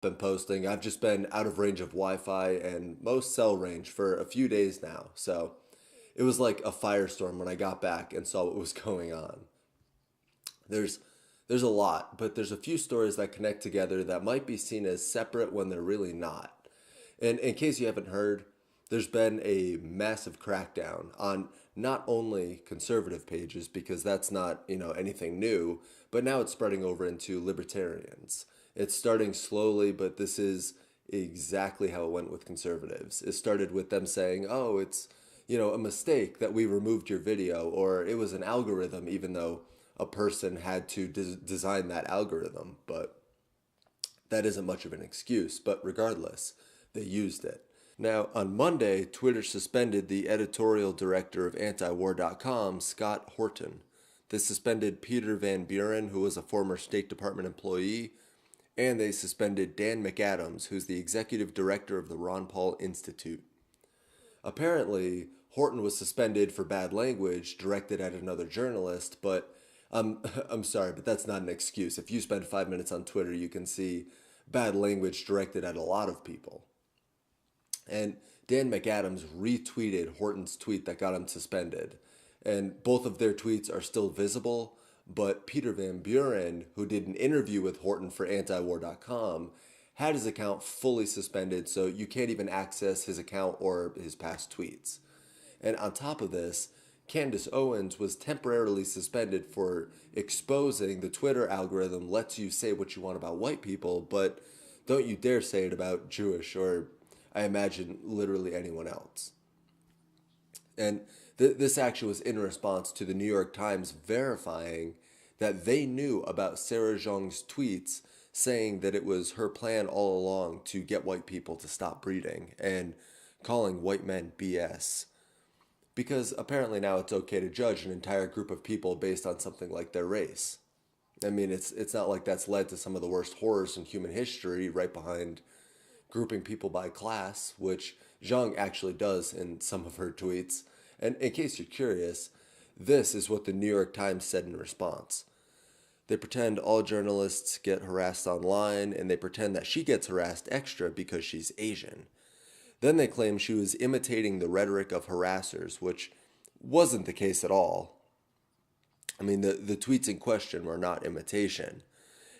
been posting. I've just been out of range of Wi-Fi and most cell range for a few days now. So it was like a firestorm when I got back and saw what was going on. There's there's a lot, but there's a few stories that connect together that might be seen as separate when they're really not. And in case you haven't heard, there's been a massive crackdown on not only conservative pages because that's not, anything new, but now it's spreading over into libertarians. It's starting slowly, but this is exactly how it went with conservatives. It started with them saying, "Oh, it's, a mistake that we removed your video," or it was an algorithm even though a person had to design that algorithm, but that isn't much of an excuse. But regardless, they used it. Now, on Monday, Twitter suspended the editorial director of antiwar.com, Scott Horton. They suspended Peter Van Buren, who was a former State Department employee, and they suspended Dan McAdams, who's the executive director of the Ron Paul Institute. Apparently, Horton was suspended for bad language directed at another journalist, but I'm sorry, but that's not an excuse. If you spend 5 minutes on Twitter, you can see bad language directed at a lot of people. And Dan McAdams retweeted Horton's tweet that got him suspended. And both of their tweets are still visible, but Peter Van Buren, who did an interview with Horton for antiwar.com, had his account fully suspended, so you can't even access his account or his past tweets. And on top of this, Candace Owens was temporarily suspended for exposing the Twitter algorithm lets you say what you want about white people, but don't you dare say it about Jewish or, I imagine, literally anyone else. And this action was in response to the New York Times verifying that they knew about Sarah Jeong's tweets saying that it was her plan all along to get white people to stop breeding and calling white men BS. Because apparently now it's okay to judge an entire group of people based on something like their race. I mean, it's not like that's led to some of the worst horrors in human history, right behind grouping people by class, which Zhang actually does in some of her tweets. And in case you're curious, this is what the New York Times said in response. They pretend all journalists get harassed online, and they pretend that she gets harassed extra because she's Asian. Then they claim she was imitating the rhetoric of harassers, which wasn't the case at all. I mean, the tweets in question were not imitation.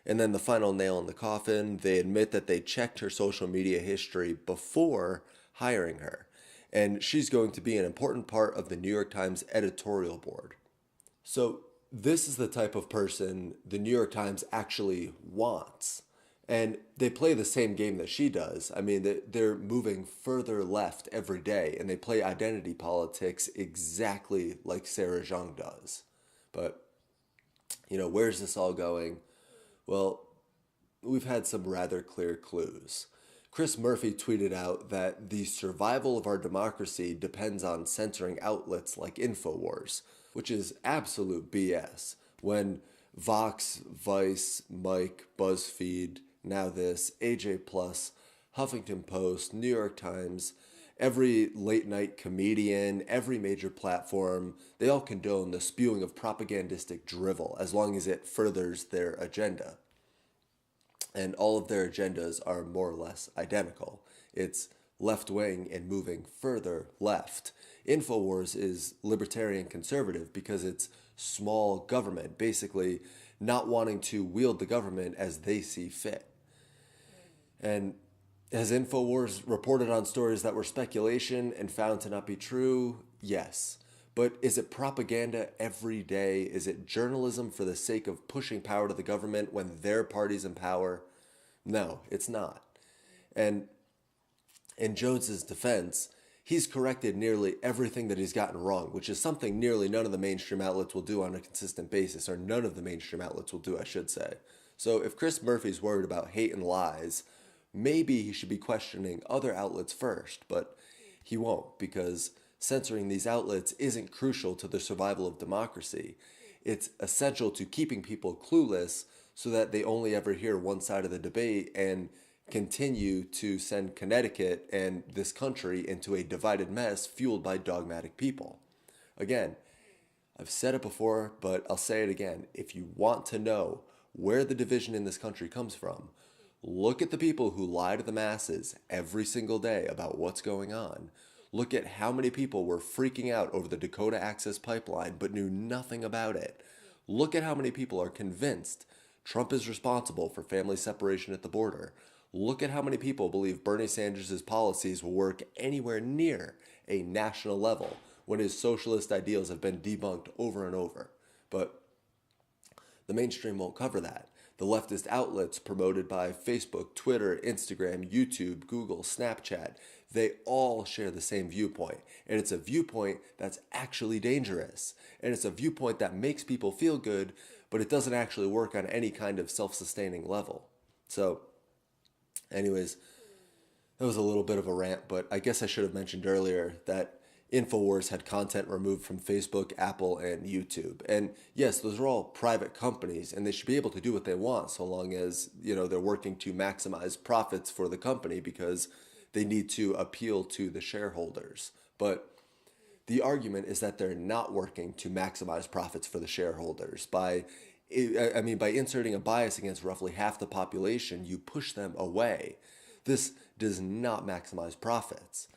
And then the final nail in the coffin, they admit that they checked her social media history before hiring her. And she's going to be an important part of the New York Times editorial board. So, this is the type of person the New York Times actually wants. And they play the same game that she does. I mean, they're moving further left every day, and they play identity politics exactly like Sarah Jeong does. But, where's this all going? Well, we've had some rather clear clues. Chris Murphy tweeted out that the survival of our democracy depends on censoring outlets like InfoWars, which is absolute BS. When Vox, Vice, Mike, BuzzFeed, now this, AJ Plus, Huffington Post, New York Times, every late night comedian, every major platform, they all condone the spewing of propagandistic drivel as long as it furthers their agenda. And all of their agendas are more or less identical. It's left wing and moving further left. InfoWars is libertarian conservative because it's small government, basically not wanting to wield the government as they see fit. And has InfoWars reported on stories that were speculation and found to not be true? Yes. But is it propaganda every day? Is it journalism for the sake of pushing power to the government when their party's in power? No, it's not. And in Jones's defense, he's corrected nearly everything that he's gotten wrong, which is something nearly none of the mainstream outlets will do on a consistent basis, or none of the mainstream outlets will do, I should say. So if Chris Murphy's worried about hate and lies, maybe he should be questioning other outlets first, but he won't because censoring these outlets isn't crucial to the survival of democracy. It's essential to keeping people clueless so that they only ever hear one side of the debate and continue to send Connecticut and this country into a divided mess fueled by dogmatic people. Again, I've said it before, but I'll say it again. If you want to know where the division in this country comes from, Look at the people who lie to the masses every single day about what's going on. Look at how many people were freaking out over the Dakota Access Pipeline but knew nothing about it. Look at how many people are convinced Trump is responsible for family separation at the border. Look at how many people believe Bernie Sanders' policies will work anywhere near a national level when his socialist ideals have been debunked over and over. But the mainstream won't cover that. The leftist outlets promoted by Facebook, Twitter, Instagram, YouTube, Google, Snapchat, they all share the same viewpoint. And it's a viewpoint that's actually dangerous. And it's a viewpoint that makes people feel good, but it doesn't actually work on any kind of self-sustaining level. So, anyways, that was a little bit of a rant, but I guess I should have mentioned earlier that InfoWars had content removed from Facebook, Apple, and YouTube. And yes, those are all private companies, and they should be able to do what they want so long as, they're working to maximize profits for the company because they need to appeal to the shareholders. But the argument is that they're not working to maximize profits for the shareholders. By inserting a bias against roughly half the population, you push them away. This does not maximize profits.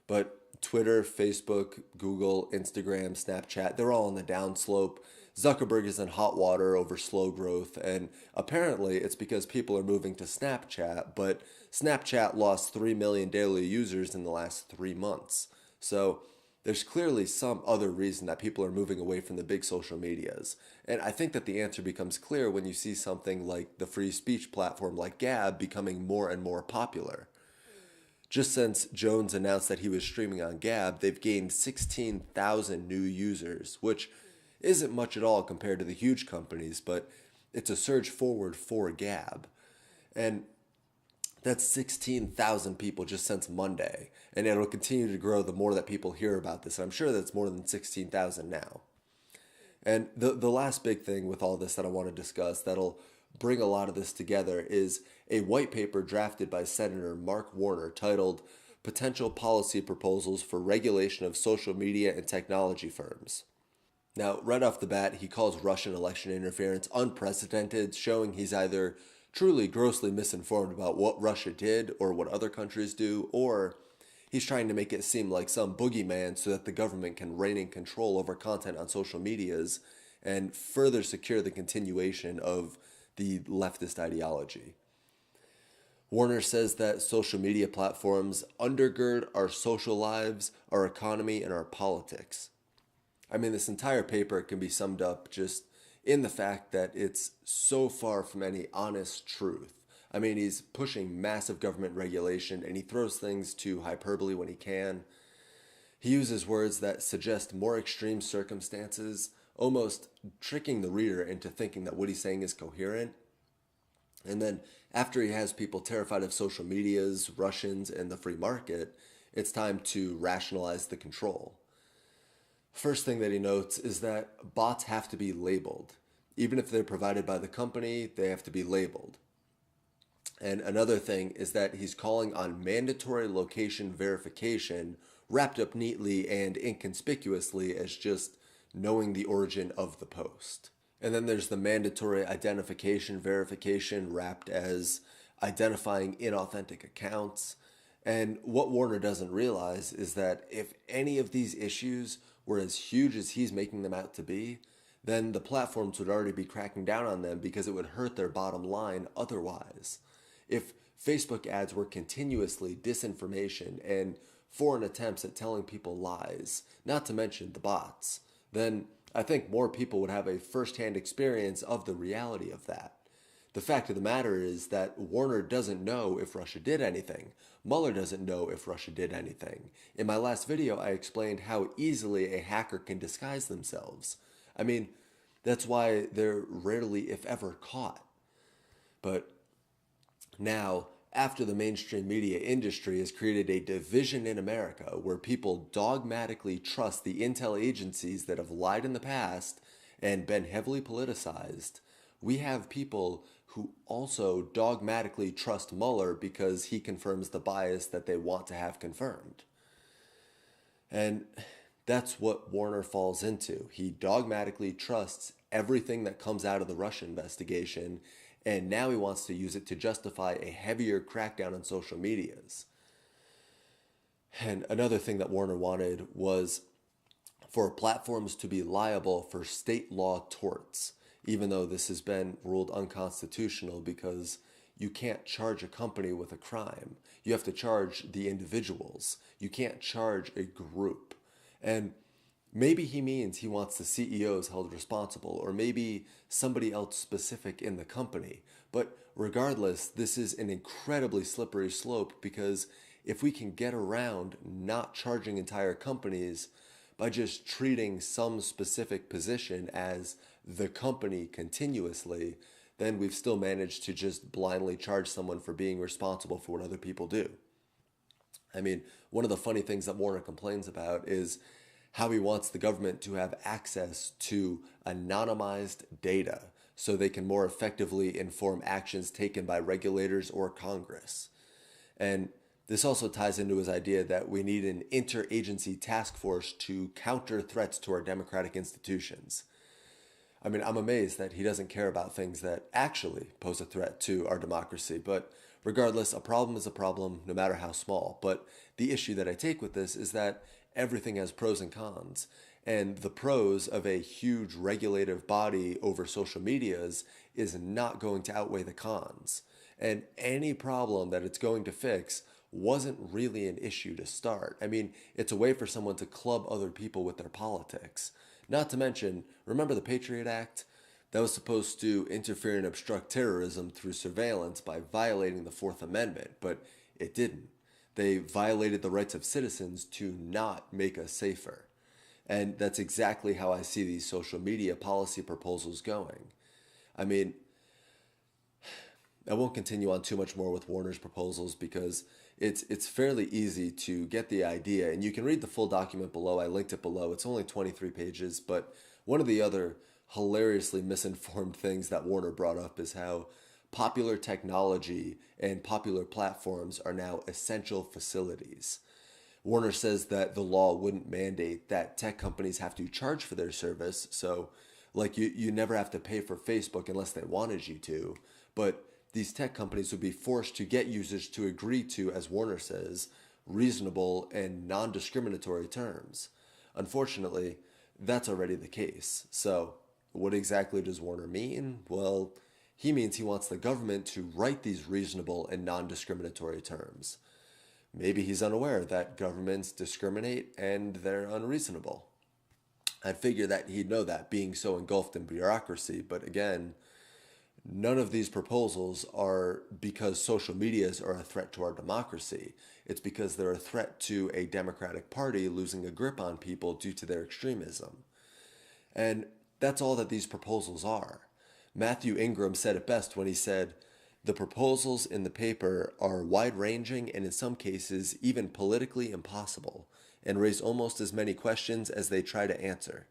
But Twitter, Facebook, Google, Instagram, Snapchat, they're all on the downslope. Zuckerberg is in hot water over slow growth, and apparently it's because people are moving to Snapchat, but Snapchat lost 3 million daily users in the last 3 months. So there's clearly some other reason that people are moving away from the big social medias. And I think that the answer becomes clear when you see something like the free speech platform like Gab becoming more and more popular. Just since Jones announced that he was streaming on Gab, they've gained 16,000 new users, which isn't much at all compared to the huge companies, but it's a surge forward for Gab. And that's 16,000 people just since Monday. And it'll continue to grow the more that people hear about this. I'm sure that's more than 16,000 now. And the last big thing with all this that I want to discuss that'll bring a lot of this together is a white paper drafted by Senator Mark Warner titled Potential Policy Proposals for Regulation of Social Media and Technology Firms. Now, right off the bat, he calls Russian election interference unprecedented, showing he's either truly grossly misinformed about what Russia did or what other countries do, or he's trying to make it seem like some boogeyman so that the government can rein in control over content on social medias and further secure the continuation of the leftist ideology. Warner says that social media platforms undergird our social lives, our economy, and our politics. This entire paper can be summed up just in the fact that it's so far from any honest truth. He's pushing massive government regulation and he throws things to hyperbole when he can. He uses words that suggest more extreme circumstances, almost tricking the reader into thinking that what he's saying is coherent. And then after he has people terrified of social medias, Russians, and the free market, it's time to rationalize the control. First thing that he notes is that bots have to be labeled. Even if they're provided by the company, they have to be labeled. And another thing is that he's calling on mandatory location verification, wrapped up neatly and inconspicuously as just knowing the origin of the post. And then there's the mandatory identification verification wrapped as identifying inauthentic accounts. And what Warner doesn't realize is that if any of these issues were as huge as he's making them out to be, then the platforms would already be cracking down on them because it would hurt their bottom line otherwise. If Facebook ads were continuously disinformation and foreign attempts at telling people lies, not to mention the bots, then I think more people would have a first-hand experience of the reality of that. The fact of the matter is that Warner doesn't know if Russia did anything. Mueller doesn't know if Russia did anything. In my last video, I explained how easily a hacker can disguise themselves. That's why they're rarely, if ever, caught. But now, after the mainstream media industry has created a division in America where people dogmatically trust the intel agencies that have lied in the past and been heavily politicized, we have people who also dogmatically trust Mueller because he confirms the bias that they want to have confirmed. And that's what Warner falls into. He dogmatically trusts everything that comes out of the Russia investigation, And now he wants to use it to justify a heavier crackdown on social medias. And another thing that Warner wanted was for platforms to be liable for state law torts, even though this has been ruled unconstitutional because you can't charge a company with a crime. You have to charge the individuals. You can't charge a group. And maybe he means he wants the CEOs held responsible, or maybe somebody else specific in the company. But regardless, this is an incredibly slippery slope, because if we can get around not charging entire companies by just treating some specific position as the company continuously, then we've still managed to just blindly charge someone for being responsible for what other people do. I mean, one of the funny things that Warner complains about is how he wants the government to have access to anonymized data so they can more effectively inform actions taken by regulators or Congress. And this also ties into his idea that we need an interagency task force to counter threats to our democratic institutions. I mean, I'm amazed that he doesn't care about things that actually pose a threat to our democracy. But regardless, a problem is a problem, no matter how small. But the issue that I take with this is that everything has pros and cons. And the pros of a huge regulative body over social medias is not going to outweigh the cons. And any problem that it's going to fix wasn't really an issue to start. I mean, it's a way for someone to club other people with their politics. Not to mention, remember the Patriot Act? That was supposed to interfere and obstruct terrorism through surveillance by violating the Fourth Amendment, but it didn't. They violated the rights of citizens to not make us safer. And that's exactly how I see these social media policy proposals going. I mean, I won't continue on too much more with Warner's proposals because it's fairly easy to get the idea, and you can read the full document below. I linked it below. It's only 23 pages, but one of the other hilariously misinformed things that Warner brought up is how popular technology and popular platforms are now essential facilities. Warner says that the law wouldn't mandate that tech companies have to charge for their service, so like you never have to pay for Facebook unless they wanted you to, but these tech companies would be forced to get users to agree to, as Warner says, reasonable and non-discriminatory terms. Unfortunately, that's already the case. So, what exactly does Warner mean? Well, he means he wants the government to write these reasonable and non-discriminatory terms. Maybe he's unaware that governments discriminate and they're unreasonable. I'd figure that he'd know that, being so engulfed in bureaucracy, but again, none of these proposals are because social medias are a threat to our democracy. It's because they're a threat to a Democratic Party losing a grip on people due to their extremism. And that's all that these proposals are. Matthew Ingram said it best when he said, "The proposals in the paper are wide-ranging and in some cases even politically impossible, and raise almost as many questions as they try to answer."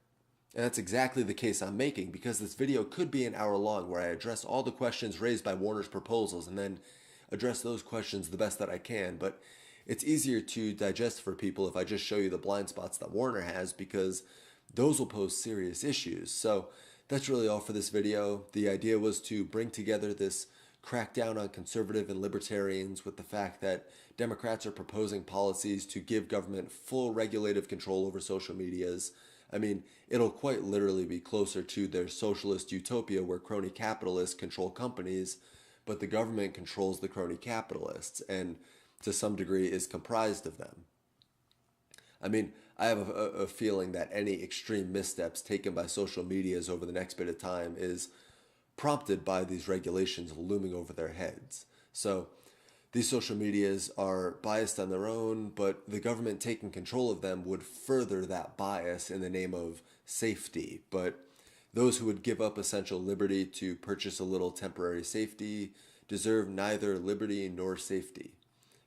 And that's exactly the case I'm making, because this video could be an hour long where I address all the questions raised by Warner's proposals and then address those questions the best that I can. But it's easier to digest for people if I just show you the blind spots that Warner has, because those will pose serious issues. So that's really all for this video. The idea was to bring together this crackdown on conservative and libertarians with the fact that Democrats are proposing policies to give government full regulative control over social medias. I mean, it'll quite literally be closer to their socialist utopia where crony capitalists control companies, but the government controls the crony capitalists and to some degree is comprised of them. I mean, I have a feeling that any extreme missteps taken by social medias over the next bit of time is prompted by these regulations looming over their heads. So these social medias are biased on their own, but the government taking control of them would further that bias in the name of safety. But those who would give up essential liberty to purchase a little temporary safety deserve neither liberty nor safety.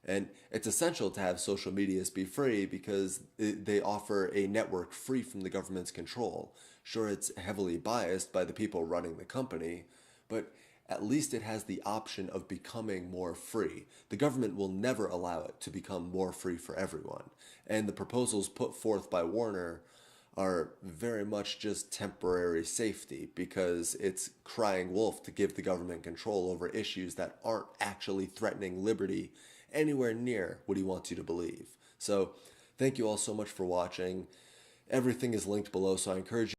And it's essential to have social medias be free because they offer a network free from the government's control. Sure, it's heavily biased by the people running the company, but at least it has the option of becoming more free. The government will never allow it to become more free for everyone. And the proposals put forth by Warner are very much just temporary safety because it's crying wolf to give the government control over issues that aren't actually threatening liberty anywhere near what he wants you to believe. So, thank you all so much for watching. Everything is linked below, so I encourage you